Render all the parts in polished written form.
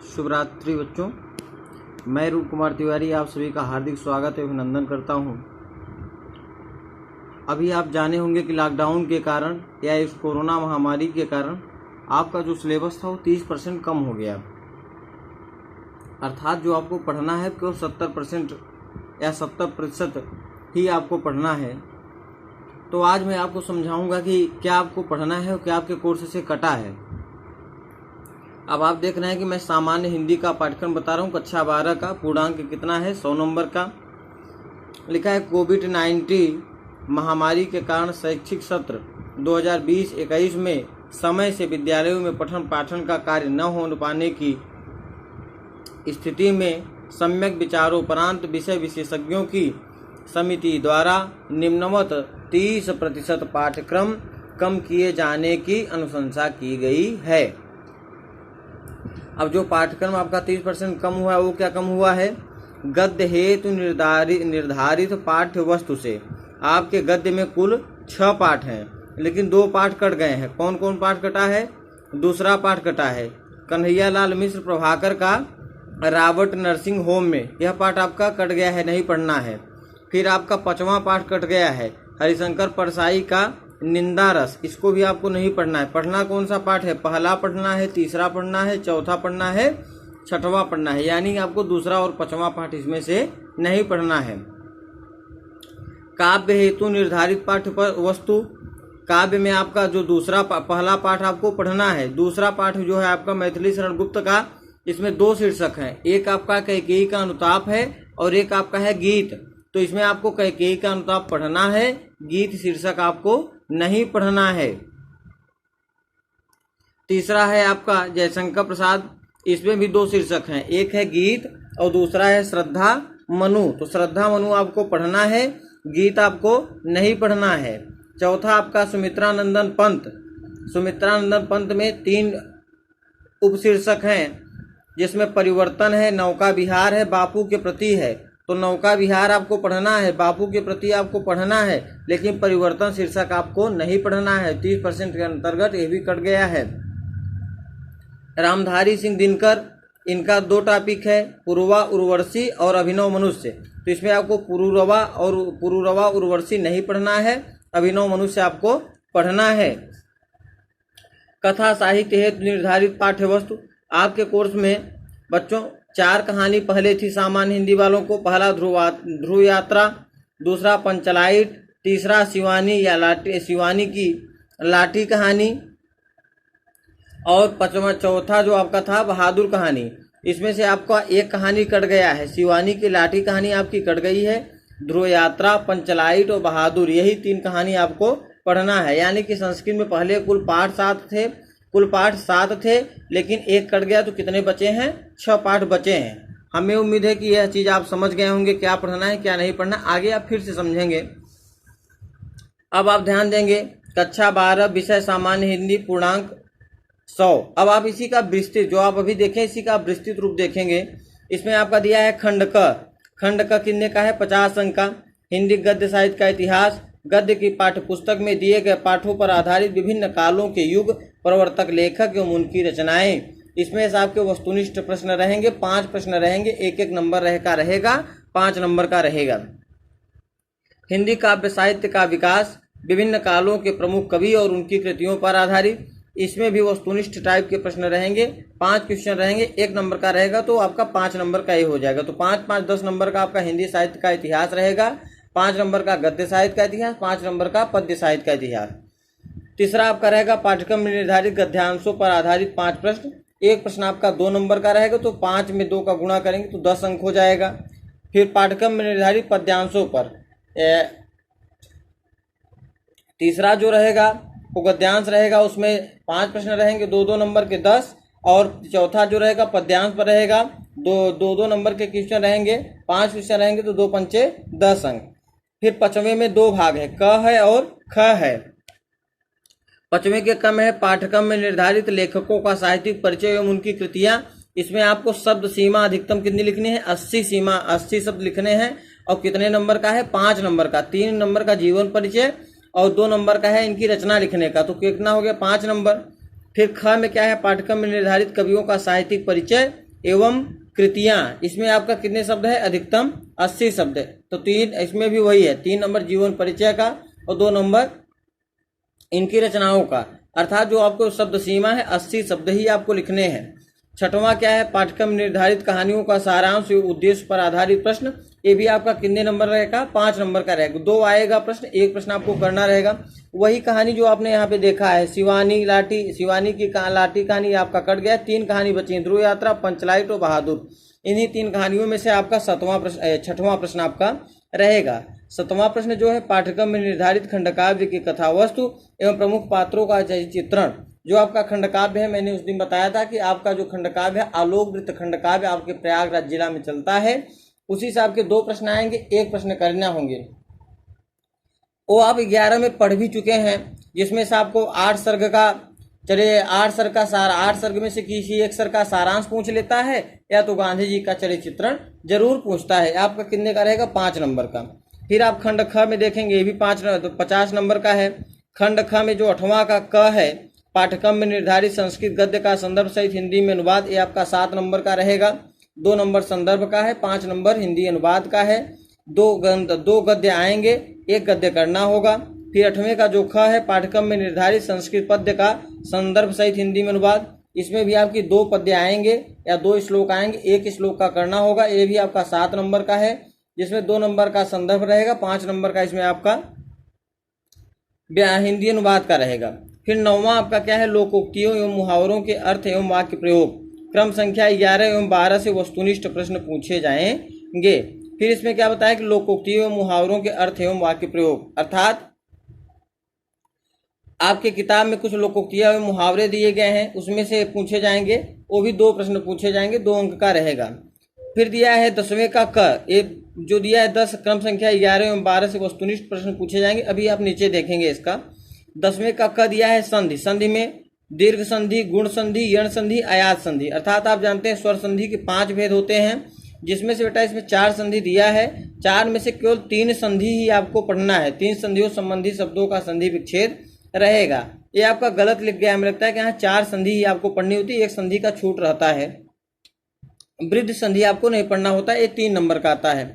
शुभ रात्रि बच्चों। मैं रूप कुमार तिवारी आप सभी का हार्दिक स्वागत एवं अभिनंदन करता हूं। अभी आप जाने होंगे कि लॉकडाउन के कारण या इस कोरोना महामारी के कारण आपका जो सिलेबस था वो 30% कम हो गया। अर्थात जो आपको पढ़ना है केवल 70% या 70% ही आपको पढ़ना है। तो आज मैं आपको समझाऊंगा कि क्या आपको पढ़ना है और क्या आपके कोर्स से कटा है। अब आप देख रहे हैं कि मैं सामान्य हिंदी का पाठ्यक्रम बता रहा हूँ। कक्षा 12 का पूर्णांक कितना है? 100 नंबर का। लिखा है कोविड-19 महामारी के कारण शैक्षिक सत्र 2020-21 में समय से विद्यालयों में पठन पाठन का कार्य न हो पाने की स्थिति में सम्यक विचारोपरांत विषय विशेषज्ञों की समिति द्वारा निम्नवत 30% पाठ्यक्रम कम किए जाने की अनुशंसा की गई है। अब जो पाठ्यक्रम आपका 30% कम हुआ है वो क्या कम हुआ है? गद्य हेतु निर्धारित पाठ्य वस्तु से आपके गद्य में कुल 6 पाठ हैं, लेकिन 2 पाठ कट गए हैं। कौन कौन पाठ कटा है? दूसरा पाठ कटा है कन्हैयालाल मिश्र प्रभाकर का रॉबर्ट नर्सिंग होम में, यह पाठ आपका कट गया है, नहीं पढ़ना है। फिर आपका 5वां पाठ कट गया है हरिशंकर परसाई का निंदा रस, इसको भी आपको नहीं पढ़ना है। पढ़ना कौन सा पाठ है? पहला पढ़ना है, तीसरा पढ़ना है, चौथा पढ़ना है, 6वां पढ़ना है। यानी आपको दूसरा और 5वां पाठ इसमें से नहीं पढ़ना है। काव्य हेतु निर्धारित पाठ्य वस्तु, काव्य में आपका जो दूसरा पहला पाठ आपको पढ़ना है। दूसरा पाठ जो है आपका मैथिली शरण गुप्त का, इसमें 2 शीर्षक हैं। एक आपका कैकेयी का अनुताप है और एक आपका है गीत। तो इसमें आपको कैकेयी का अनुताप पढ़ना है, गीत शीर्षक आपको नहीं पढ़ना है। तीसरा है आपका जयशंकर प्रसाद, इसमें भी 2 शीर्षक हैं, एक है गीत और दूसरा है श्रद्धा मनु। तो श्रद्धा मनु आपको पढ़ना है, गीत आपको नहीं पढ़ना है। चौथा आपका सुमित्रानंदन पंत, सुमित्रानंदन पंत में 3 उपशीर्षक हैं, जिसमें परिवर्तन है, नौका विहार है, बापू के प्रति है। तो नौका विहार आपको पढ़ना है, बापू के प्रति आपको पढ़ना है, लेकिन परिवर्तन शीर्षक आपको नहीं पढ़ना है। 30% के अंतर्गत ये भी कट गया है। रामधारी सिंह दिनकर, इनका 2 टॉपिक है, पुरुरवा उर्वशी और अभिनव मनुष्य। तो इसमें आपको पुरुरवा उर्वशी नहीं पढ़ना है, अभिनव मनुष्य आपको पढ़ना है। कथा साहित्य हेतु निर्धारित पाठ्य वस्तु, आपके कोर्स में बच्चों 4 कहानी पहले थी सामान्य हिंदी वालों को। पहला ध्रुव यात्रा, दूसरा पंचलाइट, तीसरा शिवानी की लाठी कहानी और चौथा जो आपका था बहादुर कहानी। इसमें से आपका एक कहानी कट गया है, शिवानी की लाठी कहानी आपकी कट गई है। ध्रुव यात्रा, पंचलाइट और बहादुर, यही 3 कहानी आपको पढ़ना है। यानी कि संस्कृत में पहले कुल पाठ 7 थे, लेकिन एक कट गया, तो कितने बचे हैं? 6 पाठ बचे हैं। हमें उम्मीद है कि यह चीज़ आप समझ गए होंगे, क्या पढ़ना है क्या नहीं पढ़ना। आगे आप फिर से समझेंगे। अब आप ध्यान देंगे, कक्षा 12 विषय सामान्य हिंदी पूर्णांक 100। अब आप इसी का विस्तृत, जो आप अभी देखें इसी का विस्तृत रूप देखेंगे। इसमें आपका दिया है खंड क कितने का है? 50 अंक का। हिंदी गद्य साहित्य का इतिहास, गद्य की पाठ्य पुस्तक में दिए गए पाठों पर आधारित विभिन्न कालों के युग, प्रवर्तक, लेखक एवं उनकी रचनाएं। इसमें से आपके वस्तुनिष्ठ प्रश्न रहेंगे, 5 प्रश्न रहेंगे, 1-1 नंबर रहेगा, 5 नंबर का रहेगा। हिंदी काव्य साहित्य का विकास, विभिन्न कालों के प्रमुख कवि और उनकी कृतियों पर आधारित, इसमें भी वस्तुनिष्ठ टाइप के प्रश्न रहेंगे। 5 क्वेश्चन रहेंगे, 1 नंबर का रहेगा, तो आपका 5 नंबर का ही हो जाएगा। तो 5-5 10 नंबर का आपका हिंदी साहित्य का इतिहास रहेगा, 5 नंबर का गद्य साहित्य का इतिहास, 5 नंबर का पद्य साहित्य का इतिहास। तीसरा आपका रहेगा पाठ्यक्रम में निर्धारित गद्यांशों पर आधारित 5 प्रश्न। एक प्रश्न आपका 2 नंबर का रहेगा, तो 5 में 2 का गुणा करेंगे तो 10 अंक हो जाएगा। फिर पाठ्यक्रम में निर्धारित पद्यांशों पर तीसरा जो रहेगा वो गद्यांश रहेगा, उसमें 5 प्रश्न रहेंगे, 2-2 नंबर के 10। और चौथा जो रहेगा पद्यांश पर रहेगा, 2-2 नंबर के क्वेश्चन रहेंगे, 5 क्वेश्चन रहेंगे, तो 2 पंचे 10 अंक। फिर 5वें में 2 भाग है, क है और ख है। 5वें के क्रम है पाठ्यक्रम में निर्धारित लेखकों का साहित्यिक परिचय एवं उनकी कृतियां। इसमें आपको शब्द सीमा अधिकतम कितनी लिखनी है? 80 शब्द लिखने हैं। और कितने नंबर का है? 5 नंबर का। 3 नंबर का जीवन परिचय और 2 नंबर का है इनकी रचना लिखने का, तो कितना हो गया? 5 नंबर। फिर ख में क्या है? पाठ्यक्रम में निर्धारित कवियों का साहित्यिक परिचय, एवं कृतियां, इसमें आपका कितने शब्द है? अधिकतम 80 शब्द है। तो 3 इसमें भी वही है, 3 नंबर जीवन परिचय का और 2 नंबर इनकी रचनाओं का, अर्थात जो आपको शब्द सीमा है 80 शब्द ही आपको लिखने हैं। छठवां क्या है? पाठ्यक्रम निर्धारित कहानियों का सारांश उद्देश्य पर आधारित प्रश्न। ये भी आपका कितने नंबर रहेगा? 5 नंबर का रहेगा। 2 आएगा प्रश्न, 1 प्रश्न आपको करना रहेगा। वही कहानी जो आपने यहाँ पे देखा है, शिवानी की लाठी कहानी आपका कट गया। 3 कहानी बची, ध्रुव यात्रा, पंचलाइट और बहादुर। इन्हीं 3 कहानियों में से आपका छठवां प्रश्न आपका रहेगा। 7वां प्रश्न जो है, पाठ्यक्रम में निर्धारित खंडकाव्य की कथा वस्तु एवं प्रमुख पात्रों का चित्रण। जो आपका खंडकाव्य है, मैंने उस दिन बताया था कि आपका जो खंडकाव्य है, आलोक वृत्त खंडकाव्य आपके प्रयागराज जिला में चलता है। उसी से आपके 2 प्रश्न आएंगे, 1 प्रश्न करना होंगे। वो आप 11 में पढ़ भी चुके हैं, जिसमें से आपको 8 सर्ग का, चलिए 8 सर्ग का 8 सर्ग में से किसी एक सर्ग का सारांश पूछ लेता है, या तो गांधी जी का चरित्र चित्रण जरूर पूछता है। आपका कितने का रहेगा? 5 नंबर का। फिर आप खंड ख में देखेंगे, ये भी 50 नंबर का है। खंड ख में जो 8वां का क है, पाठ्यक्रम में निर्धारित संस्कृत गद्य का संदर्भ सहित हिंदी में अनुवाद, ये आपका 7 नंबर का रहेगा। 2 नंबर संदर्भ का है, 5 नंबर हिंदी अनुवाद का है। 2 गद्य आएंगे, 1 गद्य करना होगा। फिर 8वें का जो ख है, पाठ्यक्रम में निर्धारित संस्कृत पद्य का संदर्भ सहित हिंदी में अनुवाद। इसमें भी आपकी 2 पद्य आएंगे या 2 श्लोक आएंगे, 1 श्लोक का करना होगा। ये भी आपका 7 नंबर का है, जिसमें 2 नंबर का संदर्भ रहेगा, 5 नंबर का इसमें आपका हिंदी अनुवाद का रहेगा। फिर 9वां आपका क्या है? लोकोक्तियों एवं मुहावरों के अर्थ एवं वाक्य प्रयोग। क्रम संख्या 11 एवं 12 से वस्तुनिष्ठ प्रश्न पूछे जाएंगे। फिर इसमें क्या बताया कि लोकोक्तियों एवं मुहावरों के अर्थ एवं वाक्य प्रयोग, अर्थात आपके किताब में कुछ लोकोक्तियां एवं मुहावरे दिए गए हैं, उसमें से पूछे जाएंगे। वो भी 2 प्रश्न पूछे जाएंगे, 2 अंक का रहेगा। फिर दिया है 10वें का क, ये जो दिया है 10, क्रम संख्या 11 एवं 12 से वस्तुनिष्ठ प्रश्न पूछे जाएंगे। अभी आप नीचे देखेंगे इसका। 10वें का क दिया है संधि। संधि में दीर्घ संधि, गुण संधि, यण संधि, आयात संधि, अर्थात आप जानते हैं स्वर संधि के 5 भेद होते हैं, जिसमें से बेटा इसमें 4 संधि दिया है। 4 में से केवल 3 संधि ही आपको पढ़ना है। 3 संधियों संबंधी शब्दों का संधि विच्छेद रहेगा। ये आपका गलत लिख गया, हमें लगता है कि यहाँ 4 संधि ही आपको पढ़नी होती है, 1 संधि का छूट रहता है। वृद्ध संधि आपको नहीं पढ़ना होता, ये 3 नंबर का आता है।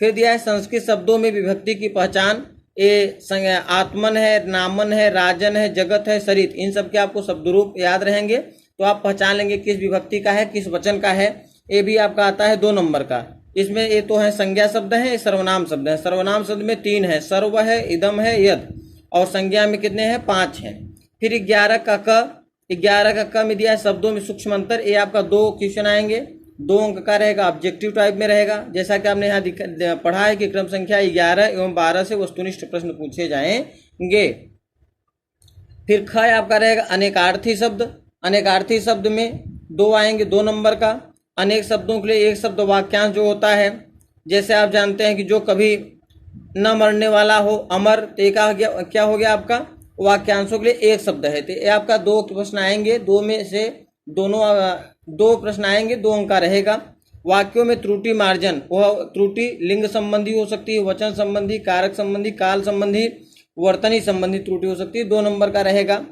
फिर दिया है संस्कृत शब्दों में विभक्ति की पहचान। ये आत्मन है, नामन है, राजन है, जगत है, सरित, इन सब के आपको शब्दरूप याद रहेंगे, तो आप पहचान लेंगे किस विभक्ति का है, किस वचन का है। ये भी आपका आता है 2 नंबर का। इसमें ये तो है संज्ञा शब्द है, ये सर्वनाम शब्द है। सर्वनाम शब्द में 3 है, सर्व है, इदम है, यद, और संज्ञा में कितने हैं? 5 हैं। फिर 11 का क में दिया है शब्दों में सूक्ष्म अंतर। ये आपका 2 क्वेश्चन आएंगे, 2 अंक का रहेगा, ऑब्जेक्टिव टाइप में रहेगा। जैसा कि आपने यहाँ पढ़ा है कि क्रम संख्या 11 एवं 12 से वस्तुनिष्ठ प्रश्न पूछे जाएंगे। फिर ख आपका रहेगा अनेकार्थी शब्द। अनेकार्थी शब्द में 2 आएंगे, 2 नंबर का। अनेक शब्दों के लिए 1 शब्द वाक्यांश जो होता है, जैसे आप जानते हैं कि जो कभी न मरने वाला हो, अमर, तो क्या हो गया आपका? वाक्यांशों के लिए 1 शब्द है। तो ये आपका 2 प्रश्न आएंगे, 2 में से 2 प्रश्न आएंगे, 2 अंक का रहेगा। वाक्यों में त्रुटि मार्जन, वह त्रुटि लिंग संबंधी हो सकती है, वचन संबंधी, कारक संबंधी, काल संबंधी, वर्तनी संबंधी त्रुटि हो सकती है, 2 नंबर का रहेगा।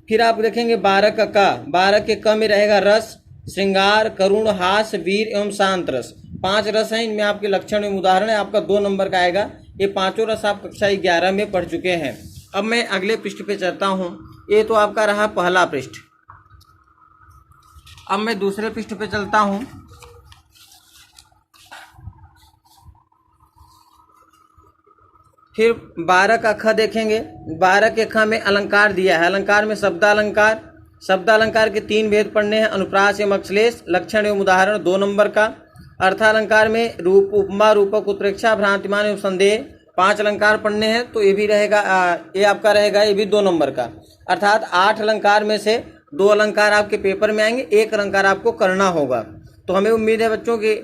फिर आप देखेंगे 12 का क। 12 के क में रहेगा रस, श्रृंगार, करुण, हास, वीर एवं शांत रस। 5 रस हैं, इनमें आपके लक्षण एवं उदाहरण है, आपका 2 नंबर का आएगा। ये 5 रस आप कक्षा 11 में पढ़ चुके हैं। अब मैं अगले पृष्ठ पे चलता हूँ। ये तो आपका रहा पहला पृष्ठ। अब मैं दूसरे पृष्ठ पे चलता हूँ। फिर 12 का ख देखेंगे। 12 के ख में अलंकार दिया है। अलंकार में शब्दालंकार, शब्दालंकार के 3 भेद पढ़ने हैं, अनुप्रास एवं अक्षलेश, लक्षण एवं उदाहरण 2 नंबर का। अर्थालंकार में रूप, उपमा, रूपक, उत्प्रेक्षा, भ्रांतिमान एवं संदेह 5 अलंकार पढ़ने हैं, तो ये भी रहेगा, ये आपका रहेगा, ये भी 2 नंबर का। अर्थात 8 अलंकार में से 2 अलंकार आपके पेपर में आएंगे, 1 अलंकार आपको करना होगा। तो हमें उम्मीद है बच्चों कि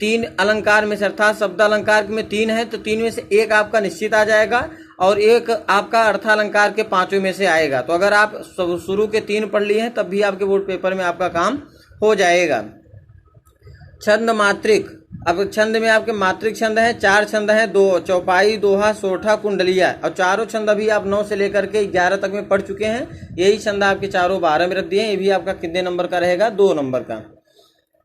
3 अलंकार में से, अर्थात शब्द अलंकार में 3 है, तो 3 में से 1 आपका निश्चित आ जाएगा और 1 आपका अर्थालंकार के 5 में से आएगा। तो अगर आप शुरू के 3 पढ़ लिए हैं तब भी आपके बोर्ड पेपर में आपका काम हो जाएगा। छंद मात्रिक, अब छंद में आपके मात्रिक छंद है, 4 छंद हैं, 2 चौपाई, दोहा, सोठा, कुंडलिया, और चारों छंद अभी आप 9 से लेकर के 11 तक में पढ़ चुके हैं। यही छंद आपके चारों 12 में रख दिए हैं। ये भी आपका कितने नंबर का रहेगा? 2 नंबर का।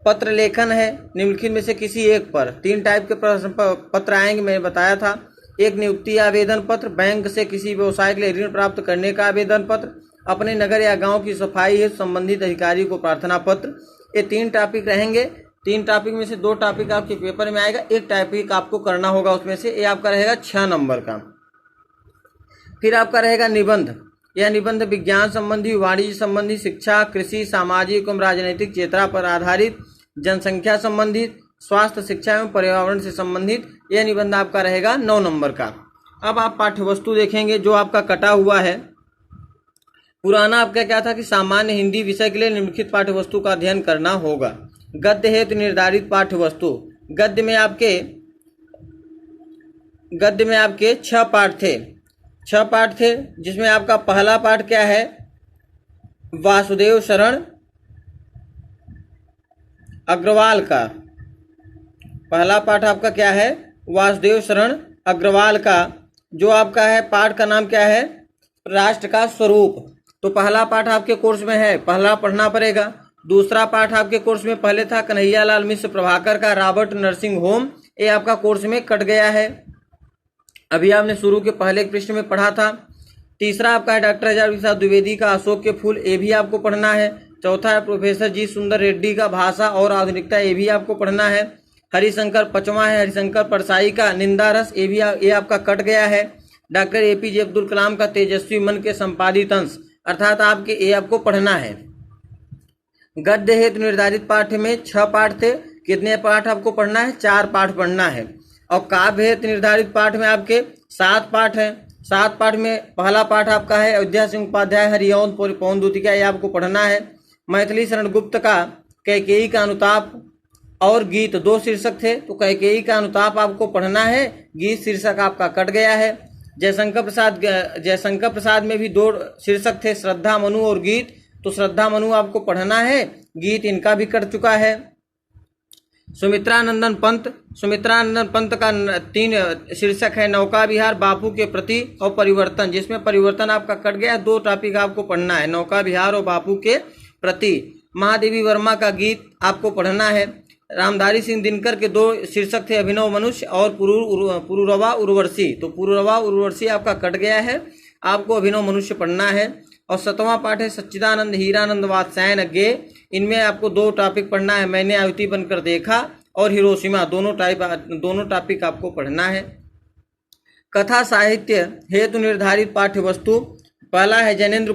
पत्र लेखन है निम्नलिखित में से किसी एक पर। 3 टाइप के प्रश्न पत्र आएंगे, मैंने बताया था। एक नियुक्ति आवेदन पत्र, बैंक से किसी व्यवसाय के लिए ऋण प्राप्त करने का आवेदन पत्र, अपने नगर या गांव की सफाई है संबंधित अधिकारी को प्रार्थना पत्र। ये 3 टॉपिक रहेंगे। 3 टॉपिक में से 2 टॉपिक आपके पेपर में आएगा, 1 टॉपिक आपको करना होगा उसमें से। ये आपका रहेगा 6 नंबर का। फिर आपका रहेगा निबंध। यह निबंध विज्ञान संबंधी, वाणिज्य संबंधी, शिक्षा, कृषि, सामाजिक एवं राजनीतिक चेतना पर आधारित, जनसंख्या संबंधित, स्वास्थ्य, शिक्षा एवं पर्यावरण से संबंधित, यह निबंध आपका रहेगा 9 नंबर का। अब आप पाठ्यवस्तु देखेंगे जो आपका कटा हुआ है। पुराना आपका क्या था कि सामान्य हिंदी विषय के लिए निम्नलिखित पाठ्यवस्तु का अध्ययन करना होगा। गद्य हेतु निर्धारित पाठ्यवस्तु। गद्य में आपके 6 पाठ थे। 6 पाठ थे, जिसमें आपका पहला पाठ क्या है, वासुदेव शरण अग्रवाल का। पहला पाठ आपका क्या है, वासुदेव शरण अग्रवाल का। जो आपका है पाठ का नाम क्या है, राष्ट्र का स्वरूप। तो पहला पाठ आपके कोर्स में है, पहला पढ़ना पड़ेगा। दूसरा पाठ आपके कोर्स में पहले था कन्हैयालाल मिश्र प्रभाकर का रॉबर्ट नर्सिंग होम, ये आपका कोर्स में कट गया है, अभी आपने शुरू के पहले पृष्ठ में पढ़ा था। तीसरा आपका है डॉक्टर हजार प्रसाद द्विवेदी का अशोक के फूल, ये भी आपको पढ़ना है। चौथा है प्रोफेसर जी सुंदर रेड्डी का भाषा और आधुनिकता, ये भी आपको पढ़ना है। हरिशंकर, 5वां है हरिशंकर परसाई का निंदा रस, ये आपका कट गया है। डॉक्टर एपीजे अब्दुल कलाम का तेजस्वी मन के संपादित अंश, अर्थात आपके ये आपको पढ़ना है। गद्य हेतु निर्धारित पाठ में 6 पाठ थे, कितने पाठ आपको पढ़ना है, 4 पाठ पढ़ना है। और काव्य हेतु निर्धारित पाठ में आपके 7 पाठ हैं। 7 पाठ में पहला पाठ आपका है अयोध्या सिंह उपाध्याय हरिओम पवन दूतिका, ये आपको पढ़ना है। मैथिली शरण गुप्त का कैकेयी का अनुताप और गीत, 2 शीर्षक थे, तो कैकेयी का अनुताप आपको पढ़ना है, गीत शीर्षक आपका कट गया है। जयशंकर प्रसाद में भी 2 शीर्षक थे, श्रद्धा मनु और गीत, तो श्रद्धा मनु आपको पढ़ना है, गीत इनका भी कट चुका है। सुमित्रानंदन पंत का 3 शीर्षक है, नौका विहार, बापू के प्रति और परिवर्तन, जिसमें परिवर्तन आपका कट गया। 2 टॉपिक आपको पढ़ना है, नौका विहार और बापू के प्रति। महादेवी वर्मा का गीत आपको पढ़ना है। रामधारी सिंह दिनकर के 2 शीर्षक थे, अभिनव मनुष्य और पुरुरवा उर्वशी, तो पुरुरवा उर्वशी आपका कट गया है, आपको अभिनव मनुष्य पढ़ना है। और 7वां पाठ है सच्चिदानंद हीरानंद वात्स्यायन अज्ञे, इनमें आपको 2 टॉपिक पढ़ना है, मैंने आयुति बनकर देखा और हिरोशिमा, दोनों टॉपिक आपको पढ़ना है। कथा साहित्य हेतु निर्धारित पाठ्यवस्तु, पहला है जैनेन्द्र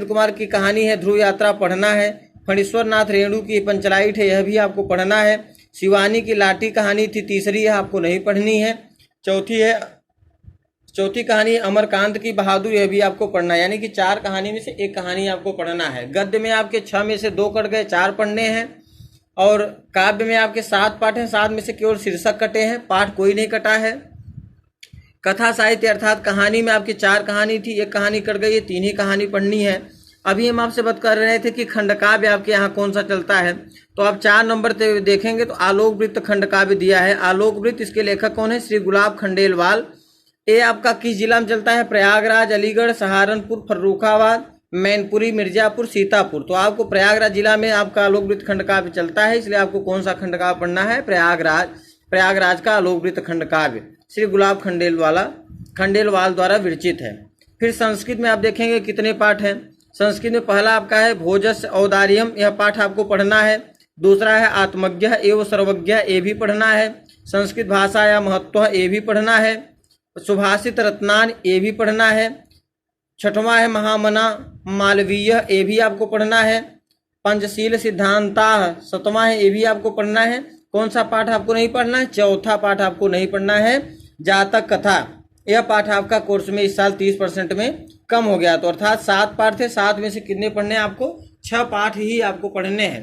कुमार की कहानी है ध्रुव यात्रा, पढ़ना है। फणीश्वर नाथ रेणु की पंचलाइट है, यह भी आपको पढ़ना है। शिवानी की लाठी कहानी थी, तीसरी है, आपको नहीं पढ़नी है। चौथी कहानी अमरकांत की बहादुर, यह भी आपको पढ़ना है। यानी कि 4 कहानी में से 1 कहानी आपको पढ़ना है। गद्य में आपके 6 में से 2 कट गए, 4 पढ़ने हैं। और काव्य में आपके 7 पाठ हैं, 7 में से केवल शीर्षक कटे हैं, पाठ कोई नहीं कटा है। कथा साहित्य अर्थात कहानी में आपकी 4 कहानी थी, 1 कहानी कट गई है, 3 ही कहानी पढ़नी है। अभी हम आपसे बात कर रहे थे कि खंडकाव्य आपके यहाँ कौन सा चलता है, तो आप 4 नंबर देखेंगे तो आलोक वृत्त खंडकाव्य दिया है। आलोक वृत्त, इसके लेखक कौन है, श्री गुलाब खंडेलवाल। ये आपका किस जिला में चलता है, प्रयागराज, अलीगढ़, सहारनपुर, फर्रुखाबाद, मैनपुरी, मिर्जापुर, सीतापुर। तो आपको प्रयागराज जिला में आपका आलोक वृत्त खंडकाव्य चलता है, इसलिए आपको कौन सा खंडकाव्य पढ़ना है, प्रयागराज का आलोक वृत्त खंडकाव्य श्री गुलाब खंडेलवाल द्वारा विरचित है। फिर संस्कृत में आप देखेंगे कितने पाठ हैं। संस्कृत में पहला आपका है भोजस औदार्यम, यह पाठ आपको पढ़ना है। दूसरा है आत्मज्ञ एवं सर्वज्ञ, ये भी पढ़ना है। संस्कृत भाषा या महत्व, ये भी पढ़ना है। सुभाषित रत्नान, ये भी पढ़ना है। 6वां है महामना मालवीय, ये भी आपको पढ़ना है। पंचशील सिद्धांता 7वां है, ये भी आपको पढ़ना है। कौन सा पाठ आपको नहीं पढ़ना है, 4था पाठ आपको नहीं पढ़ना है, जातक कथा। यह पाठ आपका कोर्स में इस साल 30% में कम हो गया, तो अर्थात 7 पाठ थे, 7 में से कितने पढ़ने हैं आपको, 6 पाठ ही आपको पढ़ने हैं।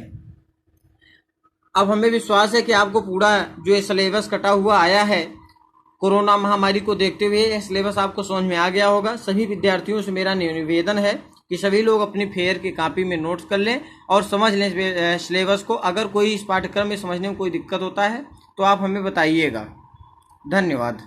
अब हमें विश्वास है कि आपको पूरा जो ये सिलेबस कटा हुआ आया है, कोरोना महामारी को देखते हुए यह सिलेबस आपको समझ में आ गया होगा। सभी विद्यार्थियों से मेरा निवेदन है कि सभी लोग अपनी फेयर की कॉपी में नोट्स कर लें और समझ लें सिलेबस को। अगर कोई इस पाठ्यक्रम में समझने में कोई दिक्कत होता है तो आप हमें बताइएगा। धन्यवाद।